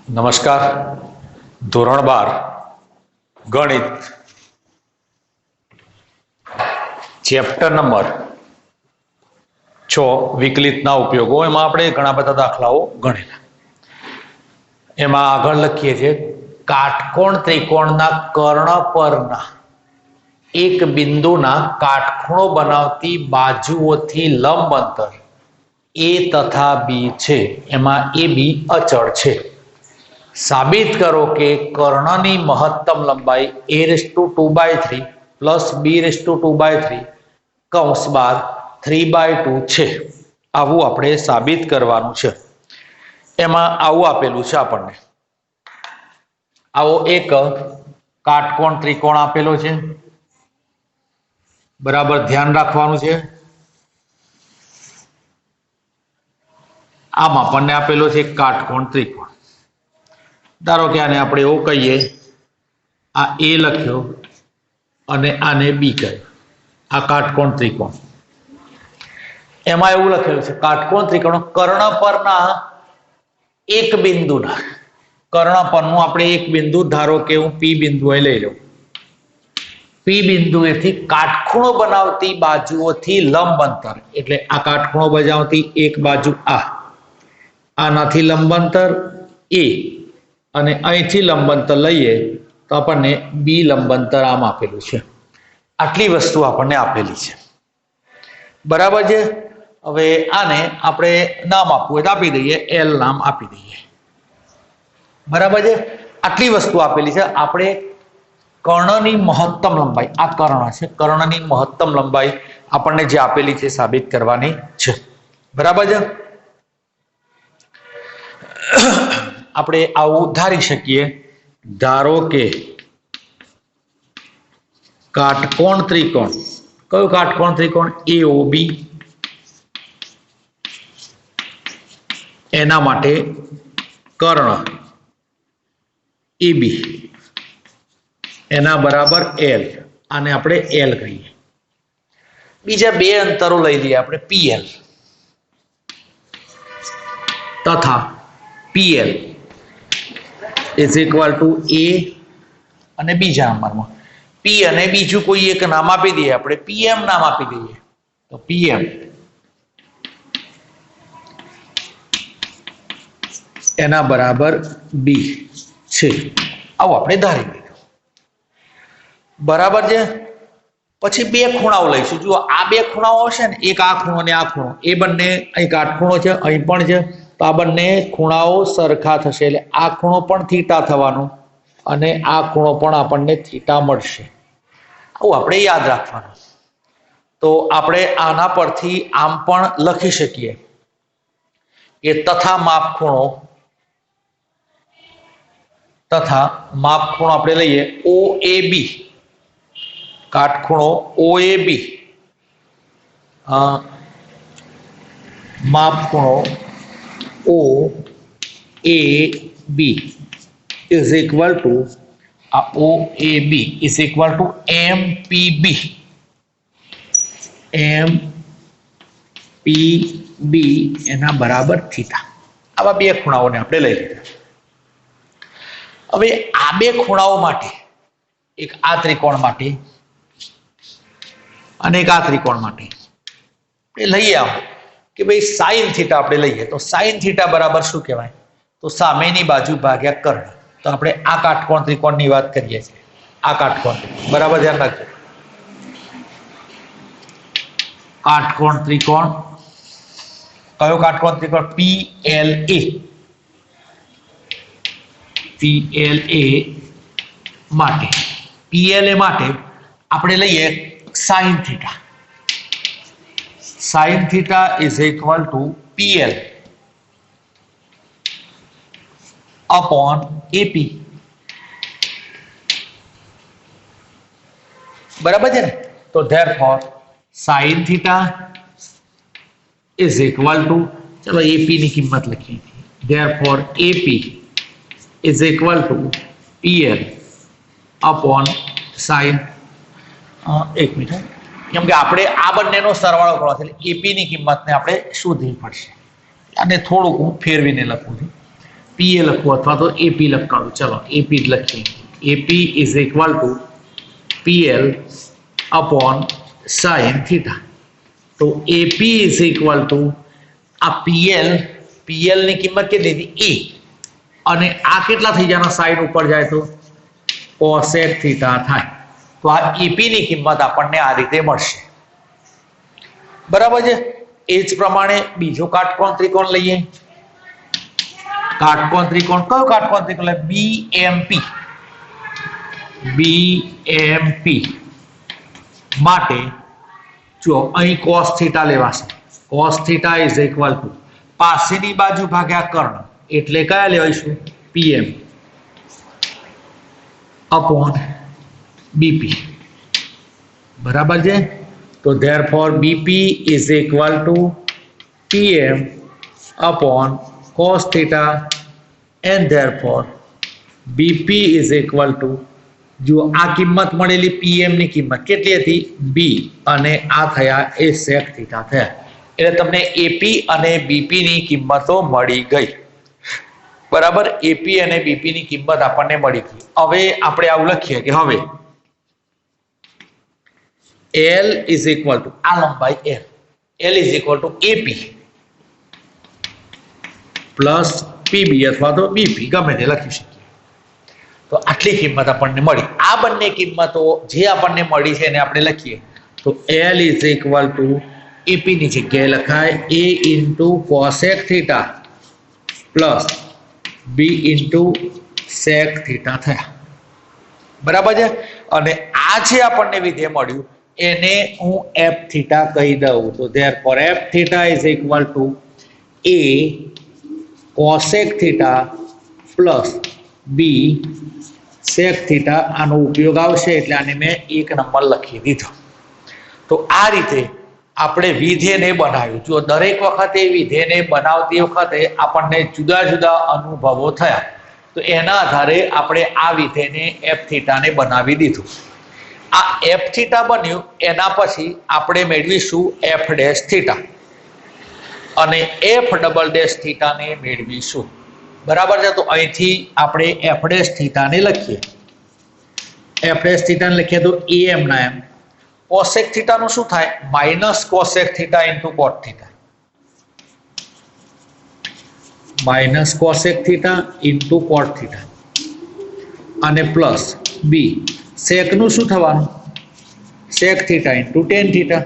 નમસ્કાર. ધોરણ 12 ગણિત ચેપ્ટર નંબર 6 વિકલિતના ઉપયોગો. એમાં આપણે ઘણા બધા દાખલાઓ ગણેલા. એમાં આગળ લખીએ છીએ કાટકોણ ત્રિકોણના કર્ણ પરના એક બિંદુના કાટખૂણો બનાવતી બાજુઓથી લંબ અંતર એ તથા બી છે. એમાં એ બી અચળ છે. સાબિત કરો કે કર્ણની મહત્તમ લંબાઈ a/2/3 પ્લસ b/2/3 કૌંસ બાદ 3/2 છે. આવું આપણે સાબિત કરવાનું છે. એમાં આવું આપેલું છે આપણને. આવો એક કાટકોણ ત્રિકોણ આપેલો છે. બરાબર ધ્યાન રાખવાનું છે. આમ આપણને આપેલો છે કાટકોણ ત્રિકોણ. ધારો કે આને આપણે એવું કહીએ, આ એ લખ્યો અને આને બી કહ્યું. આ કાટકોણ ત્રિકોણ. એમાં એવું લખેલું છે કાટકોણ ત્રિકોણ કર્ણ પરના એક બિંદુના, કર્ણ પરનું આપણે એક બિંદુ, ધારો કે હું પી બિંદુ લઈ લઉં. પી બિંદુએથી કાટખૂણો બનાવતી બાજુઓથી લંબ અંતર, એટલે આ કાટખૂણો બનાવતી એક બાજુ આનાથી લંબ અંતર એ, અને અહીંથી લંબ અંતર લઈએ તો આપણને બી લંબ અંતર આમ આપેલું છે. આટલી વસ્તુ આપણને આપેલી છે. બરાબર છે. હવે આને આપણે નામ આપવું હોય તો આપી દઈએ, એલ નામ આપી દઈએ. બરાબર છે. આટલી વસ્તુ આપેલી છે. આપણે કર્ણની મહત્તમ લંબાઈ, આ કર્ણ છે, કર્ણની મહત્તમ લંબાઈ આપણને જે આપેલી છે સાબિત કરવાની છે. બરાબર છે. આપણે આવું ધારી શકીએ, ધારો કે કાટકોણ ત્રિકોણ, કયું કાટકોણ ત્રિકોણ? એઓબી. એના માટે કર્ણ એબી એના બરાબર એલ, આને આપણે એલ કહીએ. બીજા બે અંતરો લઈ લઈએ આપણે, પીએલ તથા પીએલ ઇઝ ઇક્વલ ટુ એ, અને બીજા નંબરમાં પી અને બીજું કોઈ એક નામ આપી દઈએ આપણે, પીએમ નામ આપી દઈએ. તો પીએમ એના બરાબર બી છે. આવું આપણે ધારી લીધું. બરાબર છે. પછી બે ખૂણાઓ લઈશું. જુઓ, આ બે ખૂણાઓ હશે ને, એક આ ખૂણો અને આ ખૂણો, એ બંને અહીં કાટખૂણો છે, અહીં પણ છે. તો આ બંને ખૂણાઓ સરખા થશે, એટલે આ ખૂણો પણ થીટા થવાનો અને આ ખૂણો પણ આપણને થીટા મળશે. આવું આપણે યાદ રાખવાનું. તો આપણે આના પરથી આમ પણ લખી શકીએ કે તથા માપખૂણો આપણે લઈએ ઓ એ બી, કાટખૂણો ઓ એ બી, માપખૂણો ઓ એ બી ઇઝ ઇક્વલ ટુ આ ઓ એ બી ઇઝ ઇક્વલ ટુ એમ પી બી. એમ પી બી એના બરાબર થીટા. આવા બે ખૂણાઓને આપણે લઈ લીધા. હવે આ બે ખૂણાઓ માટે, એક આ ત્રિકોણ માટે અને એક આ ત્રિકોણ માટે એ લઈએ આમ કે ભાઈ સાઈન થીટા આપણે લઈએ. તો સાઈન થીટા બરાબર શું કહેવાય? તો સામેની બાજુ ભાગ્યા કર્ણ. તો આપણે આ કાટકોણ ત્રિકોણની વાત કરીએ છીએ. આ કાટકોણ ત્રિકોણ બરાબર ધ્યાન રાખજો. કાટકોણ ત્રિકોણ, કયો કાટકોણ ત્રિકોણ? PLA. PLA માટે, PLA માટે આપણે લઈએ sine theta. Sine theta is equal to PL upon AP. બરાબર છે ને? તો therefore sine theta is equal to, ચલો એપી ની કિંમત લખીએ. Therefore AP is equal to PL upon sine. એક મિનિટ, કેમ કે આપણે આ બંનેનો સરવાળો કરવો છે, એટલે એપી ની કિંમતને આપણે શોધવી પડશે. અને થોડુંક હું ફેરવીને લખું છું. પીએ લખવું અથવા તો એપી લખવાનું. ચલો એપી જ લખીએ. AP is equal to PL upon sine theta. તો એપી ઇઝ ઇક્વલ ટુ આ પીએલ ની કિંમત કેટલી હતી? એ અને આ કેટલા થઈ જવાના? સાઈડ ઉપર જાય તો કોસેક થીટા થાય. તો આ એપી ની કિંમત આપણને આ રીતે મળશે. બરાબર છે. એ જ પ્રમાણે બીજો કાટકોણ ત્રિકોણ લઈએ. કાટકોણ ત્રિકોણ કયો કાટકોણ ત્રિકોણ? બીએમપી. બીએમપી માટે જો અહીં cos થીટા લેવાશે. cos theta is equal two પાસેની બાજુ ભાગ્યા કર્ણ એટલે કયા લેવાઈશું? PM upon BP. બરાબર છે. તો therefore BP is equal two PM upon cos theta and therefore BP is equal to જો આ કિંમત મળેલી પીએમ ની કિંમત કેટલી હતી? બી અને આ થયા એ sec થીટા થયા. એટલે તમને એપી અને બીપી ની કિંમતો મળી ગઈ. બરાબર. એપી અને બીપી ની કિંમત આપણને મળી ગઈ. હવે આપણે આવું લખીએ કે હવે L is equal to આ લંબાઈ L is equal to AP plus PB અથવા તો બીપી ગમે તે લખી શકીએ. તો આટલી કિંમત આપણને મળી. આ બંને કિંમતો જે આપણને મળી છે એને આપણે લખીએ તો L is equal to AP ની જગ્યાએ લખાય A into cosec theta plus B into sec theta થયા. બરાબર છે. અને આ જે આપણને વિધેય મળ્યું એને હું એફ થીટા કહી દઉં. તો therefore F theta is equal to A cosec theta plus B sec theta. આનો ઉપયોગ આવશે એટલે આને મેં 1 નંબર લખી દીધો. તો આ રીતે આપણે વિધેયને બનાવ્યું. જો દરેક વખતે વિધેયને બનાવતી વખતે આપણને જુદા જુદા અનુભવો થયા તો એના આધારે આપણે આ વિધેયને એફ થીટાને બનાવી દીધું. આ એફ થીટા બન્યું એના પછી આપણે મેળવીશું એફ ડેશ થીટા અને એફ ડબલ ડેશ થીટાને મેળવીશું. બરાબર છે. તો અહીંથી આપણે એફ ડેશ થીટાને લખીએ. એફ ડેશ થીટાને લખીએ તો એ એમના એમ. કોસેક થીટાનું શું થાય? Minus cosec theta into cot theta. Minus cosec theta into cot theta અને પ્લસ બી સેકનું શું થવાનું? Sec theta into tan theta.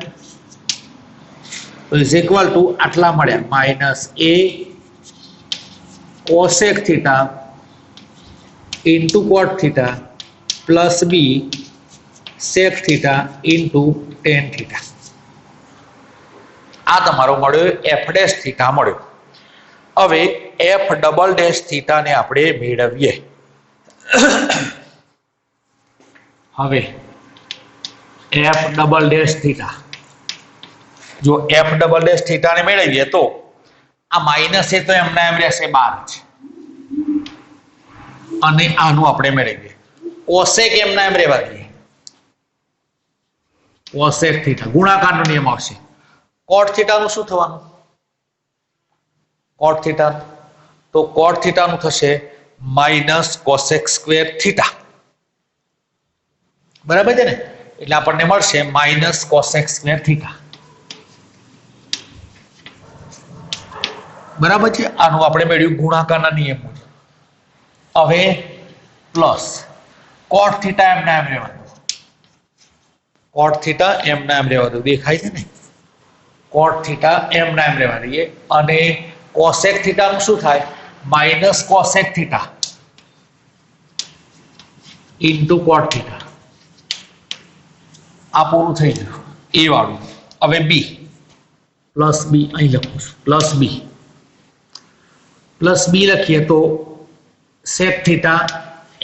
Is equal to આટલા મળ્યા માઇનસ એ cosec theta into cot theta plus બી sec theta into tan theta. આ તમારો મળ્યો F dash theta મળ્યો. હવે એફ ડબલ ડેશ થીટાને આપણે મેળવીએ. હવે એફ ડબલ ડેશ થીટા જો એફ ડબલ ડેશ થીટાને મેળવીએ તો આ માઇનસ એ તો એમના એમ રહેશે 12 જ અને આનું આપણે મેળવીએ. કોસેક એમના એમ રહેવા દઈએ. કોસેક થીટા ગુણાકારનો નિયમ આવશે. કોટ થીટાનું શું થવાનું? કોટ થીટા તો કોટ થીટાનું થશે માઇનસ કોસેક સ્ક્વેર થીટા. બરાબર છે ને? એટલે આપણને મળશે માઇનસ કોસેક સ્ક્વેર થીટા. બરાબર છે. આનું આપણે મેળવ્યું ગુણાકારના નિયમ મુજબ. હવે પ્લસ કોટ થીટા એમના એમ રહેવા દો. કોટ થીટા એમના એમ રહેવા દો. દેખાય છે ને? કોટ થીટા એમના એમ રહેવા દઈએ અને કોસેક થીટાનું શું થાય? Minus cosec theta into cot theta. આ પૂરું થઈ ગયું એ વાળું. હવે બી પ્લસ બી અહીં લખું છું. પ્લસ બી લખીએ તો સેક થીટા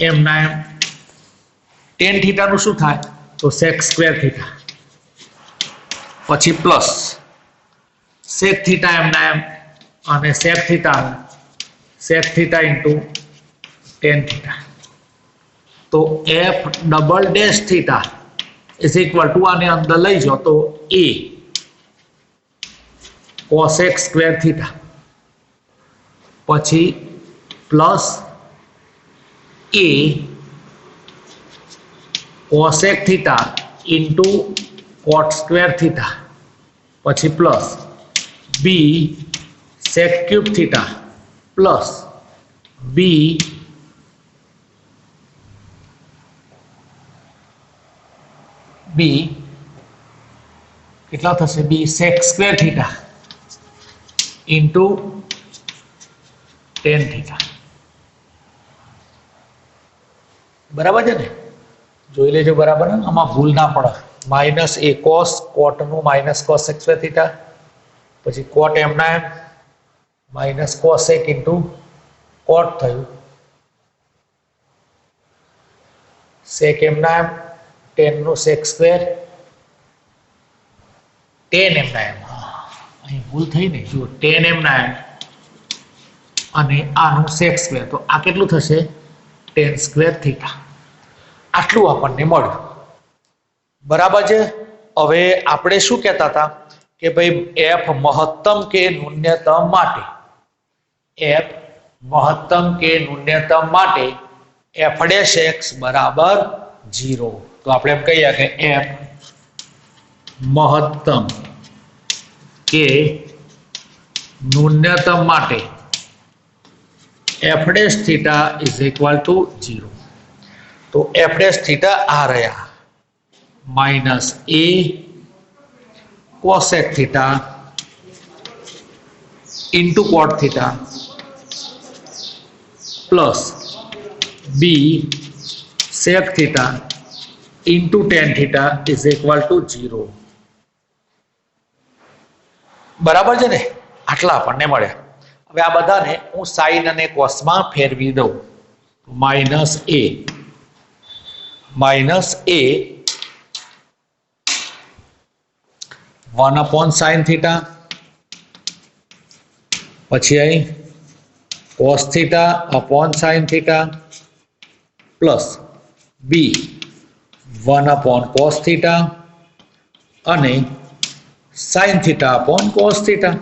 એમના એમ. ટેન થીટાનું શું થાય? તો સેક સ્ક્વેર થીટા પછી પ્લસ સેક થીટા એમના એમ અને sec theta into tan theta. તો f double dash theta is equal to આને અંદર લઈ જાઓ તો એ કોસેક સ્ક્વેર થીટા પછી plus a cosec theta into cot square theta પછી પ્લસ બી sec cube theta plus b કેટલા થશે b sec square theta into tan theta. બરાબર છે ને? જોઈ લેજો બરાબર ને, આમાં ભૂલ ના પડે. માઇનસ એ કોસ કોટનું માઇનસ કોસેક સ્ક્વેર થીટા પછી કોટ એમના એમ માઇનસ કોસેક ઇન્ટુ કોટ થયું સેક એમના એમ ટેનનું સેક સ્ક્વેર ટેન એમના એમ અહીં ભૂલ થઈ ને જો ટેન એમના એમ અને આનું સેક સ્ક્વેર તો આ કેટલું થશે ટેન સ્ક્વેર થીટા. આટલું આપણને મળ્યું. બરાબર છે. હવે આપણે શું કહેતા હતા કે ભાઈ એફ મહત્તમ કે ન્યૂનતમ માટે એફ મહત્તમ કે ન્યૂનતમ માટે એફ ડેશ એક્સ બરાબર 0. તો આપણે એમ કહીએ કે એફ મહત્તમ કે ન્યૂનતમ માટે F dash theta is equal to 0. તો એફ ડેશ થીટા આ રહ્યા minus A cosec theta into cot theta plus B sec theta into tan theta is equal to 0. બરાબર છે ને? આટલા આપણને મળ્યા. હવે આ બધાને હું સાઇન અને કોસમાં ફેરવી દઉં. માઇનસ એ 1 sin થીટા પછી અહીં cos theta sin theta plus b 1 cos theta અને sin theta cos theta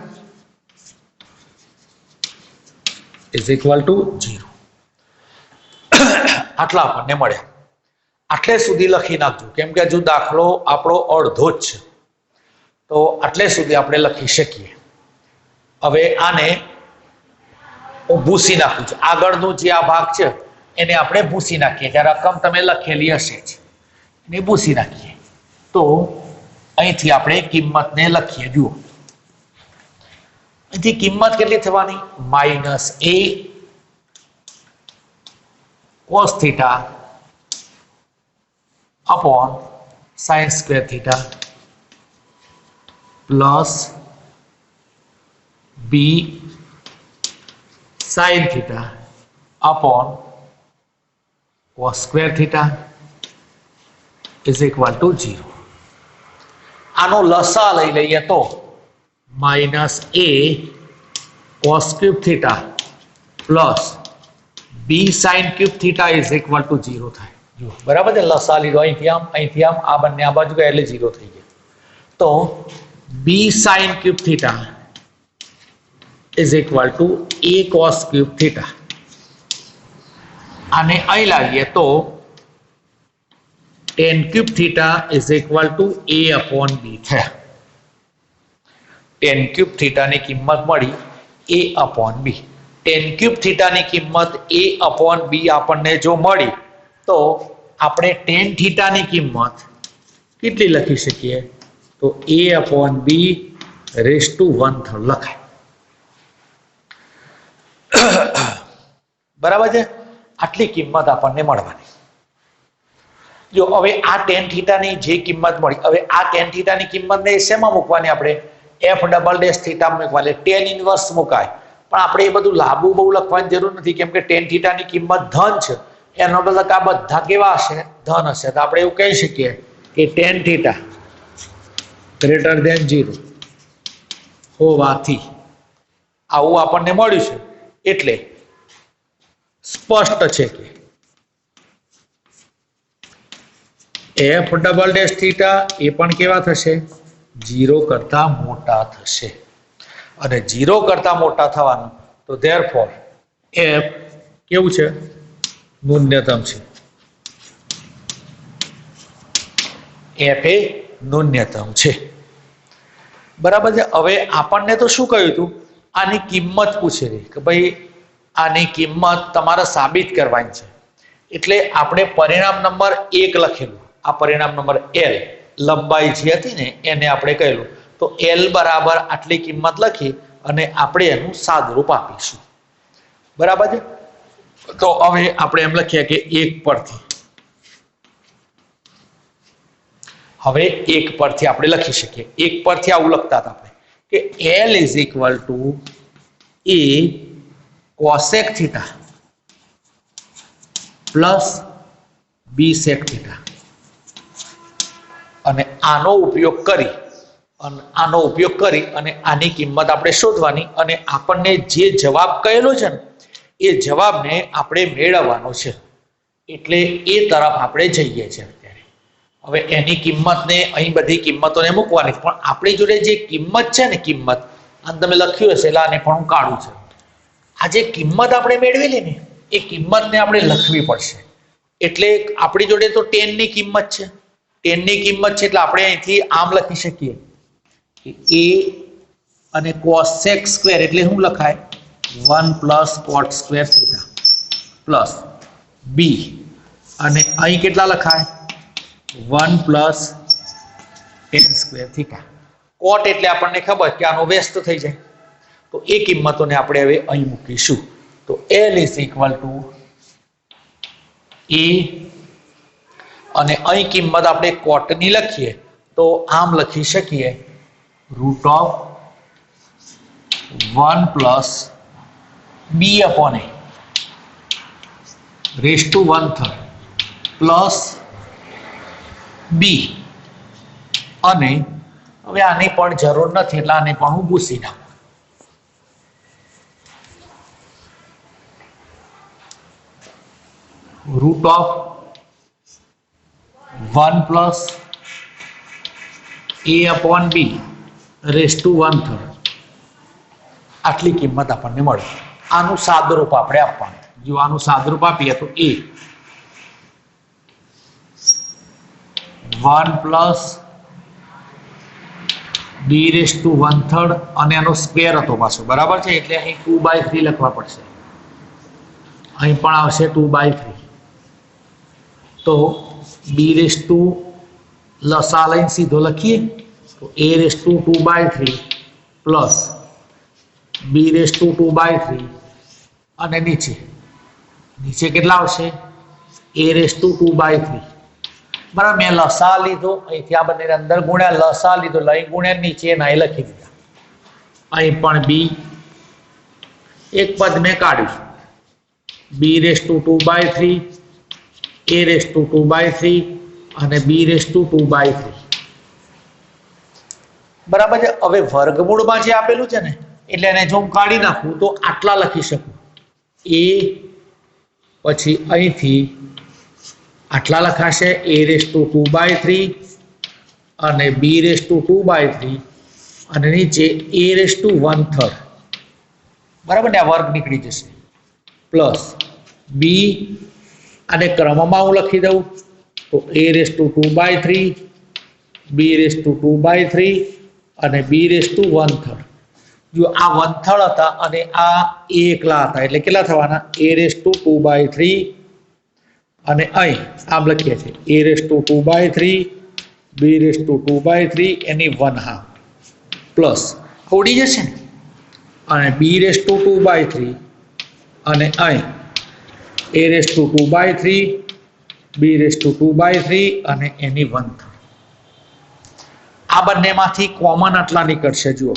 is equal to 0. આટલા આપણને મળ્યા. આટલે સુધી લખી નાખજો કેમ કે હજુ દાખલો આપણો અડધો જ છે તો આટલે સુધી આપણે લખી શકીએ. હવે આને હું ભૂસી નાખું છું. આગળનું જે આ ભાગ છે એને આપણે ભૂસી નાખીએ. જે રકમ તમે લખેલી હશે જ એને ભૂસી નાખીએ. તો અહીંથી આપણે કિંમતને લખીએ. જુઓ અહીંથી કિંમત કેટલી થવાની minus A cos theta upon sin square theta plus B sin theta upon cos square theta is equal to 0. આનો લસા લઈ લઈએ તો minus A cos cube theta plus B sin cube theta is equal to 0 થાય. જો બરાબર છે? લસા લીધો અહીંથી આમ આ બંને આ બાજુ ગયા એટલે 0 થઈ ગયા. તો b sin cube theta is equal to a cos cube theta. આને અહીં લાવીએ તો tan cube theta is equal to a upon b થયા. tan ક્યુબ થીટાની કિંમત મળી a upon b. tan cube થીટાની કિંમત a અપોન બી આપણને જો મળી તો આપણે tan થીટાની કિંમત કેટલી લખી શકીએ તો a upon B raise to 1/3 લખાય. બરાબર છે? આટલી કિંમત આપણને મળવાની. જો હવે આ tan થીટાની જે કિંમત મળી હવે આ tan થીટાની કિંમતને શેમાં મૂકવાની આપણે f ડબલ ડેશ થીટા મૂકવાની tan ઇન્વર્સ મુકાય. પણ આપણે એ બધું લાંબુ બહુ લખવાની જરૂર નથી કેમ કે tan થીટાની કિંમત ધન છે. એનો મતલબ આ બધા કેવા હશે ધન હશે તો આપણે એવું કહી શકીએ કે tan થીટા ગ્રેટર ધેન 0 હોવાથી આવું આપણને મળ્યું છે. એટલે સ્પષ્ટ છે કે f ડબલ ડેશ થીટા એ પણ કેવા થશે 0 કરતા મોટા થશે અને 0 કરતા મોટા થવાનું તો ધેરફોર f કેવું છે? ન્યૂનતમ છે. એફ એ ન્યૂનતમ છે. બરાબર છે. હવે આપણને તો શું કહ્યું હતું? આની કિંમત પૂછેલી કે ભાઈ આની કિંમત તમારે સાબિત કરવાની છે. એટલે આપણે પરિણામ નંબર 1 લખેલું. આ પરિણામ નંબર L લંબાઈ જે હતી ને એને આપણે કહેલું. તો L બરાબર આટલી કિંમત લખી અને આપણે એનું સાદુરૂપ આપીશું. બરાબર છે. તો હવે આપણે એમ લખીએ કે 1 પરથી હવે 1 પરથી આપણે લખી શકીએ. 1 પરથી આવું લખતા હતા આપણે કે L = A cosec θ plus B sec θ. અને આનો ઉપયોગ કરી અને આની કિંમત આપણે શોધવાની અને આપણને જે જવાબ કહેલો છે ને એ જવાબને આપણે મેળવવાનો છે. એટલે એ તરફ આપણે જઈએ છીએ અત્યારે. હવે એની કિંમતને અહીં બધી કિંમતોને મૂકવાની, પણ આપણી જોડે જે કિંમત છે ને કિંમત અને તમે લખ્યું હશે એટલે આને પણ હું કાઢું છું. આ જે કિંમત આપણે મેળવેલી ને એ કિંમતને આપણે લખવી પડશે. એટલે આપણી જોડે તો 10 ની કિંમત છે. 10 ની કિંમત છે એટલે આપણે અહીંથી આમ લખી શકીએ કે a અને cosec સ્ક્વેર એટલે શું લખાય 1 + cot સ્ક્વેર θ પ્લસ b અને અહીં કેટલા લખાય 1 + tan સ્ક્વેર θ. cot એટલે આપણને ખબર કે આનો વ્યસ્ત થઈ જાય. તો એ કિંમતોને આપણે હવે અહીં મૂકીશું. તો L = A અને અહીં કિંમત આપણે કોટની લખીએ તો આમ લખી શકીએ √1 + b/a raised to 1/3 plus b. અને હવે આની પણ જરૂર નથી એટલે આને પણ હું ભૂસી નાખું. √1 + a/b raised to 1/3 આટલી કિંમત આપણને મળે. આનું સાદુરૂપ આપણે આપવાનું. જો આનું સાદુરૂપ આપીએ તો a 1 + b raised to 1/3 અને એનો સ્ક્વેર હતો પાછો. બરાબર છે. એટલે અહીં 2/3 લખવા પડશે. અહીં પણ આવશે 2/3. તો b raised to લસા લઈને સીધો લખીએ તો a raised to 2/3 plus b raised to 2/3 અને નીચે કેટલા આવશે a raised to 2/3. બરાબર. મેં લસા લીધો અહીંથી આ બંને અંદર ગુણ્યા લસા લીધો લઈ ગુણ્યા નીચે નાઈ લખી દીધા. અહીં પણ b એક પદ મેં કાઢ્યું b raised to 2/3 a raised to 2/3 અને b raised to 2/3. બરાબર છે. હવે વર્ગમૂળમાં જે આપેલું છે ને એટલે એને જો હું કાઢી નાખું તો આટલા લખી શકું a પછી અહીંથી આટલા લખાશે a raised to 2/3 અને b raised to 2/3 અને નીચે a raised to 1/3. બરાબર ને. આ વર્ગ નીકળી જશે પ્લસ b અને ક્રમમાં હું લખી દઉં તો a raised to 2/3 b raised to 2/3 અને b raised to 1/3. જો આ 1/3 હતા અને આ એકલા હતા એટલે કેટલા થવાના a raised to 2/3 અને અહીં આમ લખીએ છીએ a raised to 2/3 b raised to 2/3 any 1/2 plus ઉડી જશે ને અને b raised to 2/3 અને અહીં a raised to 2/3 b raised to 2/3 અને એની 1/3. આ બંનેમાંથી કોમન આટલા નીકળશે. જુઓ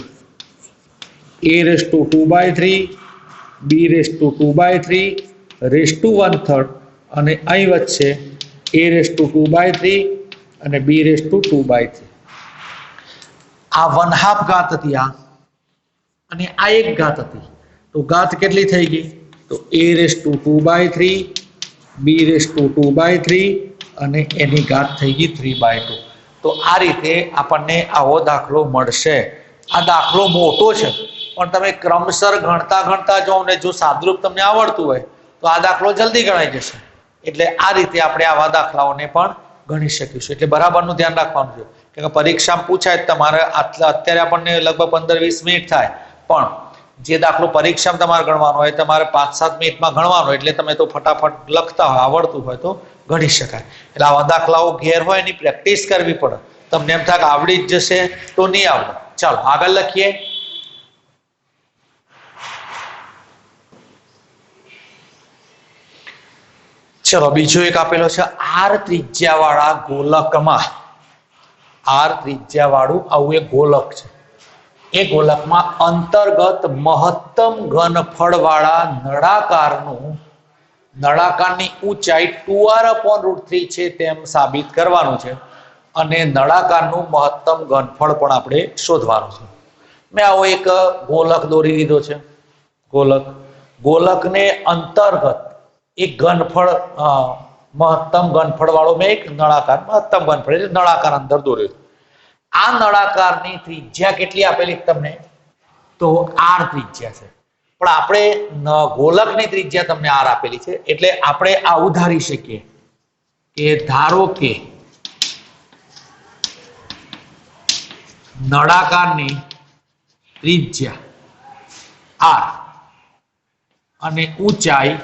a raised to 2/3 b raised to 2/3 raised to 1/3 અને અહીં વચ્ચે a raised to 2/3 અને b raised to 2/3. આ 1/2 ઘાત હતી આ અને આ એક ઘાત હતી. તો ઘાત કેટલી થઈ ગઈ તો a raised to 2/3 b raised to 2/3 અને એની ઘાત થઈ ગઈ 3/2. તો આ રીતે આપણને આવો દાખલો મળશે. આ દાખલો મોટો છે પણ તમે ક્રમશર ગણતા જાઓ ને જો સાદુરૂપ તમને આવડતું હોય તો આ દાખલો જલ્દી ગણાઈ જશે. એટલે આ રીતે આપણે આવા દાખલાઓને પણ ગણી શકીશું. એટલે બરાબરનું ધ્યાન રાખવાનું છે કે પરીક્ષામાં પૂછાય તમારે અત્યારે આપણને લગભગ 15-20 મિનિટ થાય, પણ જે દાખલો પરીક્ષામાં તમારે ગણવાનો હોય તમારે 5-7 મિનિટમાં ગણવાનો, એટલે તમે તો ફટાફટ લખતા હોય, આવડતું હોય તો ગણી શકાય. એટલે આવા દાખલાઓ ઘેર હોય એની પ્રેક્ટિસ કરવી પડે. તમને એમ થાય કે આવડી જ જશે તો નહીં આવડે. ચાલો આગળ લખીએ. ચલો બીજો એક આપેલો છે, આર ત્રિજ્યાવાળા ગોલકમાં, આર ત્રિજ્યાવાળું આવું એક ગોલક છે. એ ગોલકમાં અંતર્ગત મહત્તમ ઘનફળવાળા નળાકારની ઊંચાઈ 2r/√3 છે તેમ સાબિત કરવાનું છે, અને નળાકારનું મહત્તમ ઘનફળ પણ આપણે શોધવાનું છે. મેં આવો એક ગોલક દોરી લીધો છે. ગોલકને અંતર્ગત એક ઘનફળ, મહત્તમ ઘનફળ વાળો મેં એક નળાકાર, મહત્તમ ઘનફળ એટલે નળાકાર અંદર દોર્યો. આ નળાકારની ત્રિજ્યા કેટલી આપેલી તમને? તો r ત્રિજ્યા છે. પણ આપણે ગોલકની ત્રિજ્યા તમને r આપેલી છે, એટલે આપણે આ ઉધારી શકીએ કે ધારો કે નળાકારની ત્રિજ્યા r અને ઊંચાઈ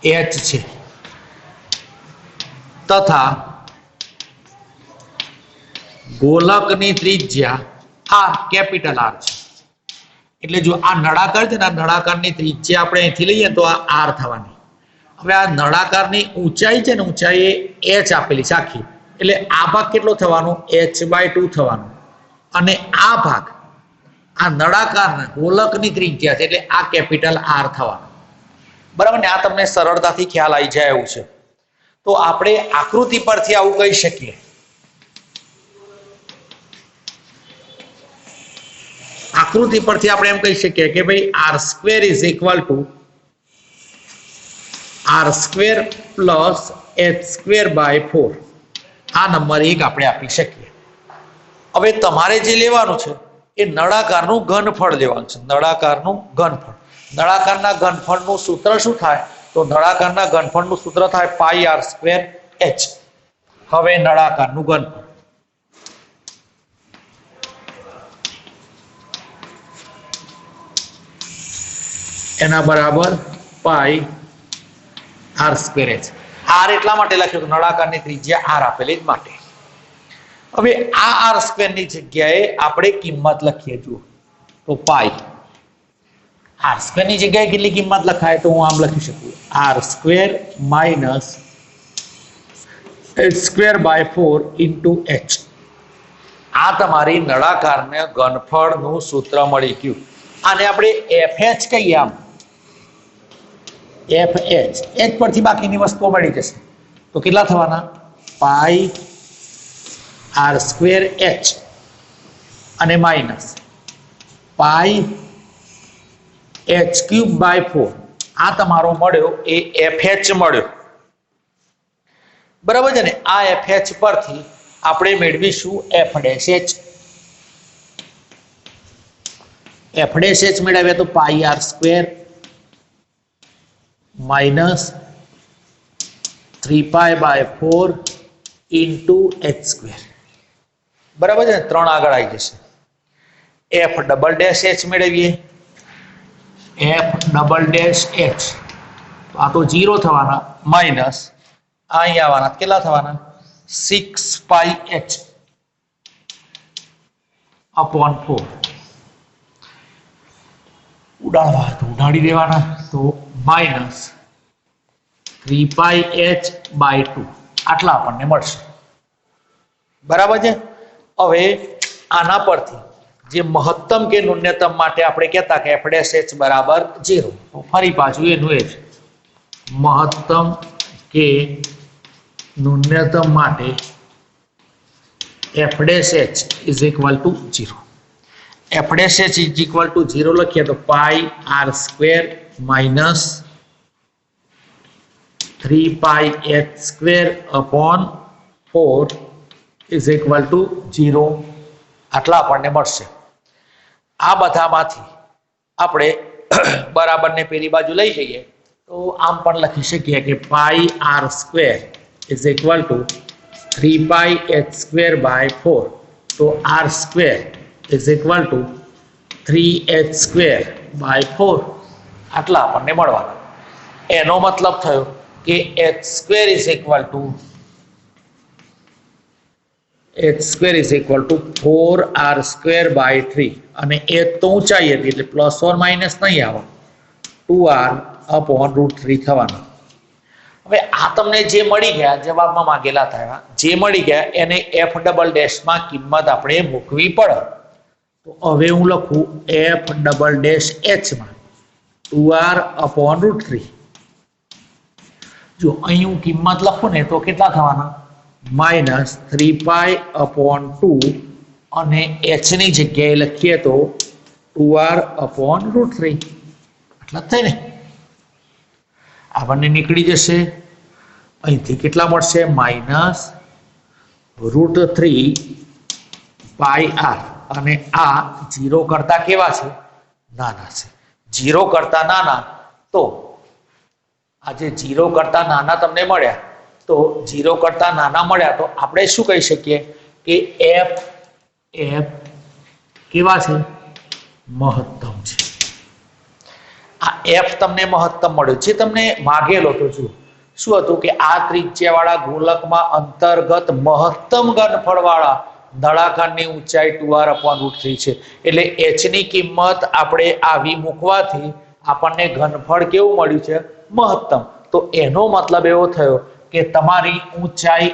h છે, તથા ગોલકની ત્રિજ્યા r કેપિટલ R છે. એટલે જો આ નળાકાર છે ને, આ નળાકારની ત્રિજ્યા આપણે અહીંથી લઈએ તો આ r થવાની. હવે આ નળાકારની ઊંચાઈ છે ને, ઊંચાઈ એ h આપેલી છે આખી, એટલે આ ભાગ કેટલો થવાનો? h/2 થવાનો. અને આ ભાગ આ નળાકારના ગોલકની ત્રિજ્યા છે, એટલે આ કેપિટલ R થવાનો. બરાબર ને? આ તમને સરળતાથી ખ્યાલ આવી જાય એવું છે. તો આપણે આકૃતિ પરથી આવું કહી શકીએ. આકૃતિ પરથી આપણે એમ કહી શકીએ કે ભાઈ r² = r² + h²/4. આ નંબર 1 આપણે આપી શકીએ. હવે તમારે જે લેવાનું છે એ નળાકારનું ઘનફળ લેવાનું છે. નળાકારનું ઘનફળ. નળાકારના ઘનફળનું સૂત્ર શું થાય? તો નળાકારના ઘનફળનું સૂત્ર થાય πr²h. હવે નળાકારનું ઘનફળ એના બરાબર πr²h. r એટલા માટે લખ્યું કે નળાકારની ત્રિજ્યા r આપેલી જ માટે. હવે આ r² ની જગ્યાએ આપણે કિંમત લખીએ. જુઓ તો પાઈ r² ની જગ્યાએ કેટલી કિંમત લખાય? તો હું આમ લખી શકું, r² - h²/4 × h. આ તમારી નળાકારના ઘનફળનું સૂત્ર મળી ગયું. આને આપણે fh કહીએ. આમ fh, h પરથી બાકીની વસ્તુઓ મળી જશે. તો કેટલા થવાના? πr²h અને માઇનસ πh³/4. આ તમારો મળ્યો એ fh મળ્યો. બરાબર છે ને? આ fh પરથી આપણે મેળવીશું f'(h). f'(h) મેળવ્યા તો πr² - 3π/4 × h². બરાબર છે ને? 3 આગળ આવી જશે. f'(h) મેળવીએ. f'(h) આ તો 0 થવાના, માઇનસ અહીં આવવાના કેટલા થવાના? 6πh/4. ઉડાડવા તો ઉડાડી દેવાના, તો માઇનસ 3πh/2. આટલા આપણને મળશે. બરાબર છે? હવે આના પરથી જે મહત્તમ કે ન્યૂનતમ માટે આપણે કહેતા કે f'(h) બરાબર 0. તો ફરી પાછું એનું એ જ મહત્તમ કે ન્યૂનતમ માટે f'(h) = 0. f'(h) = 0 લખીએ તો πr² - 3πh²/4 = 0. આટલા આપણને મળશે. આ બધામાંથી આપણે બરાબરને પેલી બાજુ લઈ જઈએ તો આમ પણ લખી શકીએ કે pi r square is equal to 3 pi h square by 4. તો r square is equal to 3h square by 4 આટલા આપણને મળવાના. એનો મતલબ થયો કે h square is equal to 4r square by 3 અને h તો ઊંચાઈ હતી એટલે પ્લસ ઓર માઇનસ નહીં આવે, 2r અપોન √3 થવાનું. હવે આ તમને જે મળી ગયા જવાબમાં માંગેલા થયા જે મળી ગયા એને f ડબલ ડેશમાં કિંમત આપણે મૂકવી પડે. તો હવે હું લખું f ડબલ ડેશ h માં 2r અપોન √3. જો અહીં હું કિંમત લખું ને તો કેટલા થવાના? માઇનસ 3 પાઈ અપોન 2 અને h ની જગ્યાએ લખીએ તો 2r અપોન √3 આટલા થાય ને. આપણને નીકળી જશે અહીંથી કેટલા મળશે? માઇનસ √3 પાઈ r અને આ 0 કરતા કેવા છે? નાના છે. 0 કરતા નાના તો આ જે 0 કરતા નાના તમને મળ્યા તો 0 કરતા નાના મળ્યા તો આપણે શું કહી શકીએ કે f કેવા છે? મહત્તમ છે. આ f તમને મહત્તમ મળ્યો જે તમને માગેલો તો જુઓ શું હતું કે આ ત્રિજ્યાવાળા ગોલકમાં અંતર્ગત મહત્તમ ઘનફળવાળા નળાકારની ઊંચાઈ 2r અપોન √3 છે. એટલે h ની કિંમત આપણે આવી મૂકવાથી આપણને ઘનફળ કેવું મળ્યું છે? મહત્તમ. તો એનો મતલબ એવો થયો કે તમારી ઊંચાઈ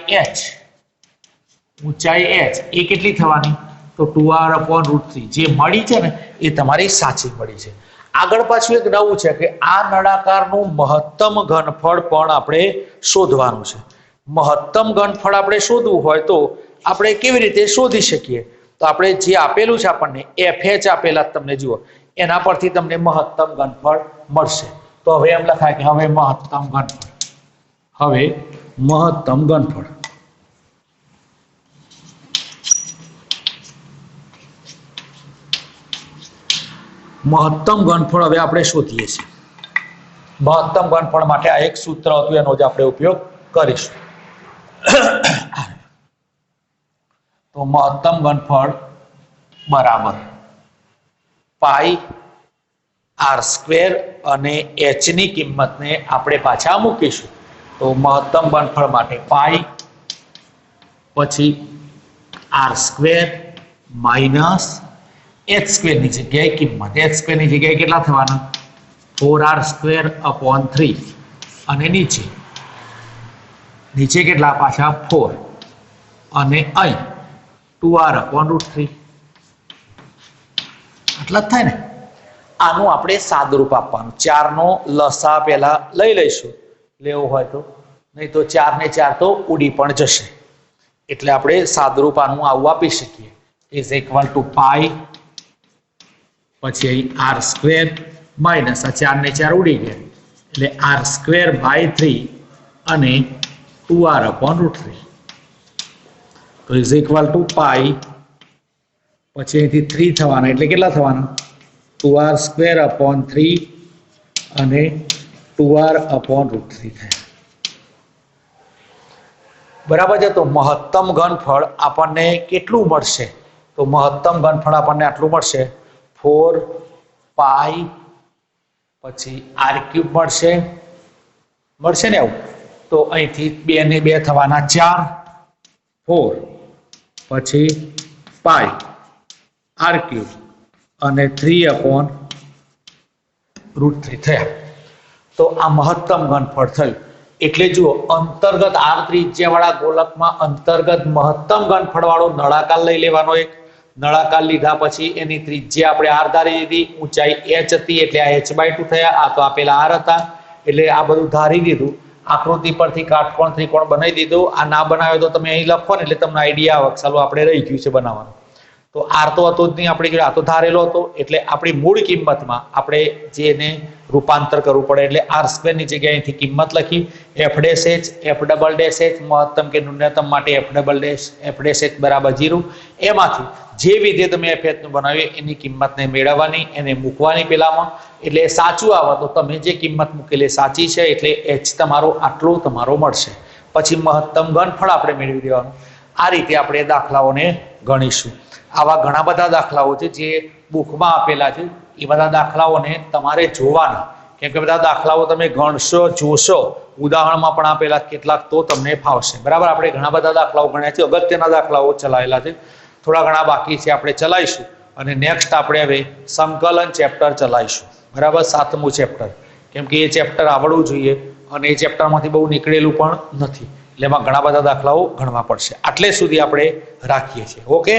h એ કેટલી થવાની? તો 2r અપોન √3 જે મળી છે ને એ તમારી સાચી મળી છે. આગળ પાછું એક નવું છે કે આ નળાકારનું મહત્તમ ઘનફળ પણ આપણે શોધવાનું છે. મહત્તમ ઘનફળ આપણે શોધવું હોય તો આપણે કેવી રીતે શોધી શકીએ? તો આપણે જે આપેલું છે આપણને fh આપેલા તમને જુઓ એના પરથી તમને મહત્તમ ઘનફળ મળશે. તો હવે એમ લખાય કે હવે મહત્તમ ઘનફળ હવે આપણે શોધીએ છીએ. મહત્તમ ઘનફળ માટે આ એક સૂત્ર હતું એનો જ આપણે ઉપયોગ કરીશું. તો મહત્તમ ઘનફળ બરાબર પાઈ આર સ્ક્વેર અને h ની કિંમતને આપણે પાછા મૂકીશું. તો મહત્તમ ઘનફળ માટે પાઈ પછી R square minus h square ની જગ્યાએ કિંમત h સ્ક્વેર ની જગ્યાએ કેટલા થવાના? 4r સ્ક્વેર અપોન 3 અને નીચે કેટલા પાછા 4 અને અહીં 2r અપોન √3 આટલા જ થાય ને. આનું આપણે સાદુરૂપ આપવાનું. 4 નો લસા પહેલા લઈ લઈશું લેવો હોય તો, નહીં તો 4 ને 4 તો ઉડી પણ જશે. એટલે આપણે સાદુરૂપ આનું આવું આપી શકીએ ઇઝ ઇક્વલ ટુ પાઈ પછી અહીં આર સ્ક્વેર માઇનસ આ 4 ને 4 ઉડી ગયા એટલે આર સ્ક્વેર બાય 3 અને 2r અપોન √3. તો ઇઝ ઇક્વલ ટુ પાઈ પછી અહીંથી 3 થવાના એટલે કેટલા થવાના? 2r સ્ક્વેર અપોન 3 અને 2r અપોન √3 થાય. બરાબર છે. તો મહત્તમ ઘનફળ આપણને કેટલું મળશે? તો મહત્તમ ઘનફળ આપણને આટલું મળશે 4 પાઈ પછી r ક્યુબ મળશે ને આવું. તો અહીંથી 2 ને 2 થવાના 4 4 પછી પાઈ r ક્યુબ અને 3 અપોન √3 થયા. તો આ મહત્તમ ઘનફળ થયું. એટલે જુઓ અંતર્ગત r ત્રિજ્યાવાળા ગોલકમાં અંતર્ગત મહત્તમ ઘનફળવાળો નળાકાર લઈ લેવાનો. એક નળાકાર લીધા પછી એની ત્રિજ્યા આપણે r ધારી દીધી, ઊંચાઈ h હતી એટલે આ h/2 થયા. આ તો આપેલા r હતા એટલે આ બધું ધારી દીધું. આકૃતિ પરથી કાટકોણ ત્રિકોણ બનાવી દીધું. આ ના બનાવ્યો તો તમે અહીં લખો ને એટલે તમને આઈડિયા આવે ચાલો આપણે રહી ગયું છે બનાવવાનું. તો આર તો હતો જ નહીં આપણી જોડે, આ તો ધારેલો હતો, એટલે આપણી મૂળ કિંમતમાં આપણે જેને રૂપાંતર કરવું પડે, એટલે આર સ્ક્વેરની જગ્યાએ અહીંથી કિંમત લખી F dash H F double dash H મહત્તમ કે ન્યૂનતમ માટે એફ ડેશ એચ બરાબર 0. એમાંથી જે વિધેય તમે એફ એચનું બનાવ્યું એની કિંમતને મેળવવાની, એને મૂકવાની પેલામાં, એટલે સાચું આવે તો તમે જે કિંમત મૂકેલી સાચી છે, એટલે એચ તમારો આટલો તમારો મળશે. પછી મહત્તમ ઘનફળ આપણે મેળવી દેવાનું. આ રીતે આપણે દાખલાઓને ગણીશું. આવા ઘણા બધા દાખલાઓ છે જે બુકમાં આપેલા છે, એ બધા દાખલાઓને તમારે જોવાના, કેમ કે બધા દાખલાઓ તમે ગણશો, જોશો, ઉદાહરણમાં પણ આપેલા કેટલાક, તો તમને ફાવશે. બરાબર, આપણે ઘણા બધા દાખલાઓ ગણ્યા છે, અગત્યના દાખલાઓ ચલાવેલા છે, થોડા ઘણા બાકી છે, આપણે ચલાવીશું. અને નેક્સ્ટ આપણે હવે સંકલન ચેપ્ટર ચલાવીશું. બરાબર, 7મું ચેપ્ટર, કેમ કે એ ચેપ્ટર આવડવું જોઈએ અને એ ચેપ્ટરમાંથી બહુ નીકળેલું પણ નથી, એટલે એમાં ઘણા બધા દાખલાઓ ગણવા પડશે. આટલે સુધી આપણે રાખીએ છીએ. ઓકે.